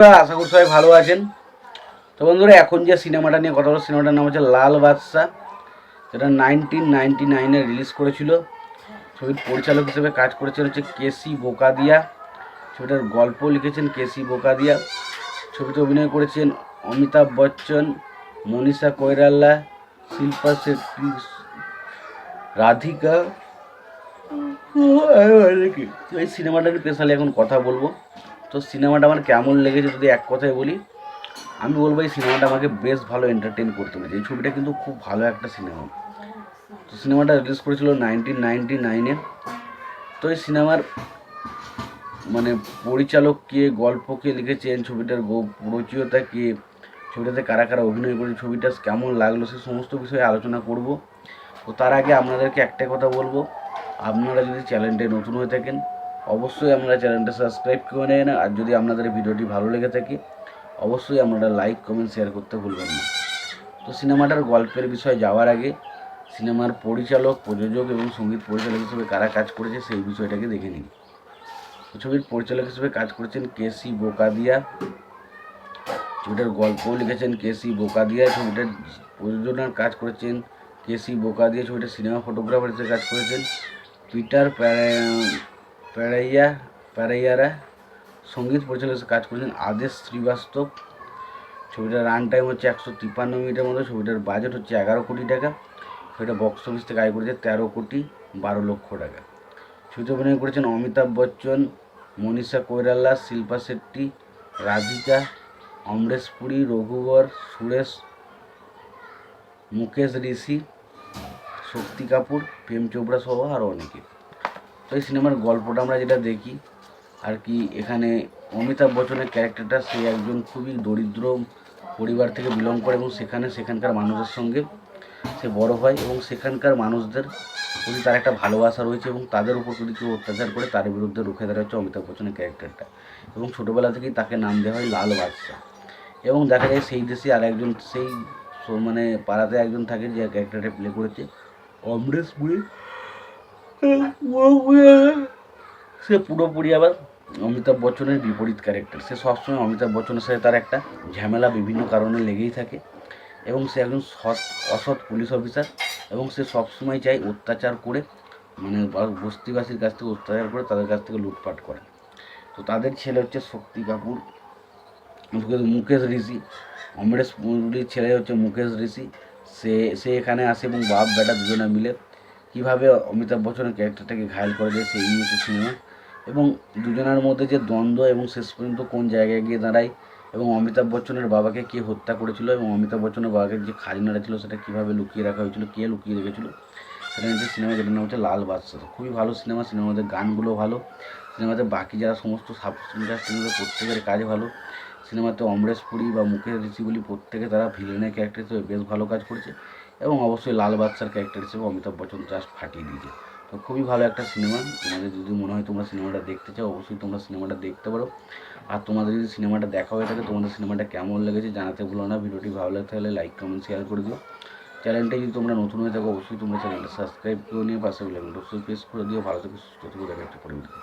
আশা করি সবাই ভালো আছেন। তো বন্ধুরা, এখন যে সিনেমাটা নিয়ে কথা বলবো, সিনেমাটার নাম হচ্ছে লাল বাদশা, যেটা 1999-এ রিলিজ করেছিল। ছবির পরিচালক হিসেবে কাজ করেছেন হচ্ছে কেসি বোকাদিয়া। ছবিটার গল্প লিখেছেন কেসি বোকাদিয়া। ছবিতে অভিনয় করেছেন অমিতাভ বচ্চন, মনীষা কৈরালা, শিল্পা শেট্টি, রাধিকা, তো এই সিনেমাটা নিয়ে স্পেশালি এখন কথা বলবো। তো সিনেমাটা আমার কেমন লেগেছে যদি এক কথায় বলি, আমি বলবো এই সিনেমাটা আমাকে বেশ ভালো এন্টারটেন করতে পেরেছে। এই ছবিটা কিন্তু খুব ভালো একটা সিনেমা। তো সিনেমাটা রিলিজ করেছিল 1999-এ। তো এই সিনেমার মানে পরিচালক কে, গল্প কে লিখেছেন, ছবিটার রচয়িতা কে, ছবিটাতে কারা কারা অভিনয় করেছে, ছবিটা কেমন লাগলো, সে সমস্ত বিষয়ে আলোচনা করব। তো তার আগে আপনাদেরকে একটাই কথা বলবো, আপনারা যদি চ্যানেলটায় নতুন হয়ে থাকেন অবশ্যই আপনারা চ্যানেলটা সাবস্ক্রাইব করে নেন। আর যদি আপনাদের ভিডিওটি ভালো লেগে থাকে অবশ্যই আপনারা লাইক কমেন্ট শেয়ার করতে ভুলবেন না। তো সিনেমাটার গল্পের বিষয়ে যাওয়ার আগে সিনেমার পরিচালক, প্রযোজক এবং সঙ্গীত পরিচালক হিসেবে কারা কাজ করেছে সেই বিষয়টাকে দেখে নিন। ছবির পরিচালক হিসেবে কাজ করেছেন কেসি বোকাদিয়া। ছবিটার গল্পও লিখেছেন কেসি বোকাদিয়া। ছবিটার প্রযোজনার কাজ করেছেন কেসি বোকাদিয়া। ছবিটার সিনেমা ফটোগ্রাফার হিসেবে কাজ করেছেন পিটার প্যারাইয়ারা। সঙ্গীত পরিচালক হিসেবে কাজ করেছেন আদেশ শ্রীবাস্তব। ছবিটার রান টাইম হচ্ছে 153 মিনিটের মতো। ছবিটার বাজেট হচ্ছে 11 কোটি টাকা। ছবিটা বক্স অফিস থেকে আয় করেছে 13,12,00,000 টাকা। ছবিতে অভিনয় করেছেন অমিতাভ বচ্চন, মনীষা কৈরালা, শিল্পা শেট্টি, রাধিকা, অমরেশ পুরী, রঘুবর, সুরেশ, মুকেশ ঋষি, শক্তি কাপুর, প্রেম চোপড়া সহ আরও অনেকে। তো এই সিনেমার গল্পটা আমরা যেটা দেখি আর কি, এখানে অমিতাভ বচ্চনের ক্যারেক্টারটা, সে একজন খুবই দরিদ্র পরিবার থেকে বিলং করে এবং সেখানকার মানুষের সঙ্গে সে বড় হয় এবং সেখানকার মানুষদের প্রতি তার একটা ভালোবাসা রয়েছে এবং তাদের উপর যদি কেউ অত্যাচার করে তার বিরুদ্ধে রুখে দাঁড়ায় হচ্ছে অমিতাভ বচ্চনের ক্যারেক্টারটা। এবং ছোটোবেলা থেকেই তাকে নাম দেওয়া হয় লাল বাদশা। এবং দেখা যায় সেই দেশে আর একজন, সেই মানে পাড়াতে একজন থাকে যে ক্যারেক্টারটা প্লে করেছে অমরেশ পুরী। সে পুরোপুরি আবার অমিতাভ বচ্চনের বিপরীত ক্যারেক্টার। সে সবসময় অমিতাভ বচ্চনের সাথে তার একটা ঝামেলা বিভিন্ন কারণে লেগেই থাকে এবং সে একজন অসৎ পুলিশ অফিসার এবং সে সবসময় চায় অত্যাচার করে, মানে বস্তিবাসীর কাছ থেকে অত্যাচার করে তাদের কাছ থেকে লুটপাট করে। তো তাদের ছেলে হচ্ছে শক্তি কাপুর, মুকেশ ঋষি। অমরেশ পুরীর ছেলে হচ্ছে মুকেশ ঋষি। সে এখানে আসে এবং বাপ বেটা দুজনে মিলে কীভাবে অমিতাভ বচ্চনের ক্যারেক্টারটাকে ঘায়েল করে দেয় সেই হচ্ছে সিনেমা। এবং দুজনের মধ্যে যে দ্বন্দ্ব এবং শেষ পর্যন্ত কোন জায়গায় গিয়ে দাঁড়ায় এবং অমিতাভ বচ্চনের বাবাকে কে হত্যা করেছিল এবং অমিতাভ বচ্চনের বাবাকে যে খাজনাটা ছিল সেটা কীভাবে লুকিয়ে রাখা হয়েছিল, কে লুকিয়ে রেখেছিল, সেটা হচ্ছে সিনেমা, যেটার নাম হচ্ছে লাল বাদশা। খুবই ভালো সিনেমা। সিনেমার মধ্যে গানগুলো ভালো, সিনেমাতে বাকি যারা সমস্ত ইন্ডাস্ট্রিগুলো প্রত্যেকের কাজ ভালো। সিনেমাতে অমরেশ পুরী বা মুকেশ ঋষি বলি প্রত্যেকে তারা ভিলেনের ক্যারেক্টার হিসেবে বেশ ভালো কাজ করেছে এবং অবশ্যই লাল বাদশার ক্যারেক্টার হিসেবে অমিতাভ বচ্চন জাস্ট ফাটিয়ে দিয়েছে। তো খুবই ভালো একটা সিনেমা। তোমাদের যদি মনে হয় তোমরা সিনেমাটা দেখতে চাও অবশ্যই তোমরা সিনেমাটা দেখতে পারো। আর তোমাদের যদি সিনেমাটা দেখা হয়ে থাকে তোমাদের সিনেমাটা কেমন লেগেছে জানাতে ভুলো না। ভিডিওটি ভালো লাগতে হলে লাইক কমেন্ট শেয়ার করে দিও। চ্যানেলটা যদি তোমরা নতুন হয়ে থাকো অবশ্যই তোমরা চ্যানেলটা সাবস্ক্রাইব করে নিয়ে পাশে বেল আইকনটা অবশ্যই প্রেস করে দিও। ভালো থেকে সুস্থ থেকে দেখা একটা পরিবর্তন।